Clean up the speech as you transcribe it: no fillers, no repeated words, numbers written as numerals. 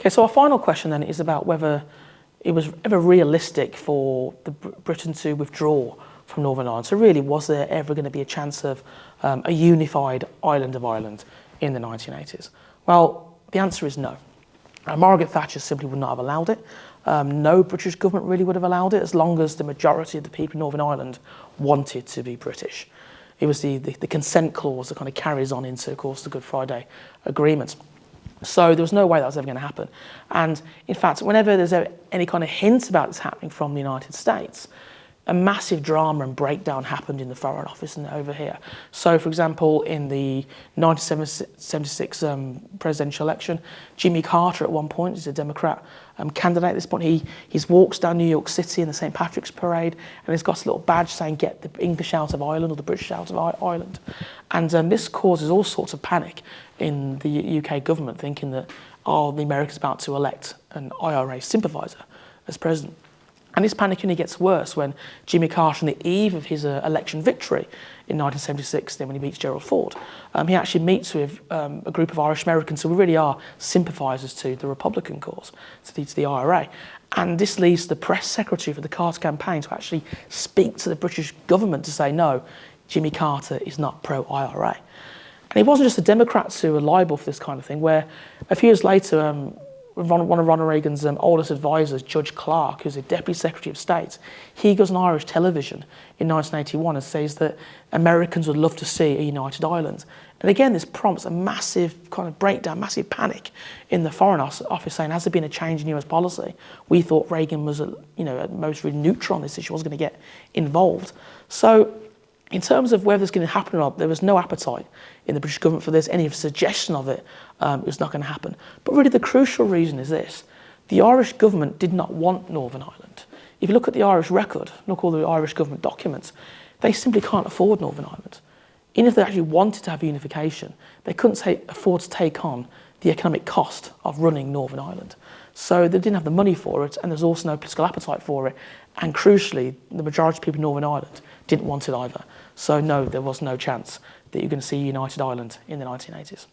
Okay, so our final question then is about whether it was ever realistic for Britain to withdraw from Northern Ireland. So really, was there ever going to be a chance of a unified island of Ireland in the 1980s? Well, the answer is no. Margaret Thatcher simply would not have allowed it. No British government really would have allowed it as long as the majority of the people in Northern Ireland wanted to be British. It was the consent clause that kind of carries on into, of course, the Good Friday Agreement. So there was no way that was ever going to happen. And in fact, whenever there's any kind of hint about this happening from the United States, a massive drama and breakdown happened in the Foreign Office and over here. So, for example, in the 1976 presidential election, Jimmy Carter at one point, he's a Democrat candidate at this point, he walks down New York City in the St. Patrick's Parade, and he's got a little badge saying, "Get the English out of Ireland," or "the British out of Ireland." And this causes all sorts of panic in the UK government, thinking that, the Americans about to elect an IRA sympathiser as president. And this panic only gets worse when Jimmy Carter, on the eve of his election victory in 1976, then when he meets Gerald Ford, he actually meets with a group of Irish Americans who really are sympathisers to the Republican cause, to the IRA. And this leads the press secretary for the Carter campaign to actually speak to the British government to say, no, Jimmy Carter is not pro-IRA. And it wasn't just the Democrats who were liable for this kind of thing, where a few years later, one of Ronald Reagan's oldest advisors, Judge Clark, who's a Deputy Secretary of State, he goes on Irish television in 1981 and says that Americans would love to see a united Ireland. And again, this prompts a massive kind of breakdown, massive panic in the Foreign Office saying, has there been a change in US policy? We thought Reagan was, at most really neutral on this issue, wasn't going to get involved. So in terms of whether it's going to happen or not, there was no appetite in the British government for this. Any suggestion of it was not going to happen. But really the crucial reason is this. The Irish government did not want Northern Ireland. If you look at the Irish record, look at all the Irish government documents, they simply can't afford Northern Ireland. Even if they actually wanted to have unification, they couldn't afford to take on the economic cost of running Northern Ireland. So they didn't have the money for it, and there's also no political appetite for it. And crucially, the majority of people in Northern Ireland didn't want it either. So no, there was no chance that you're going to see a united Ireland in the 1980s.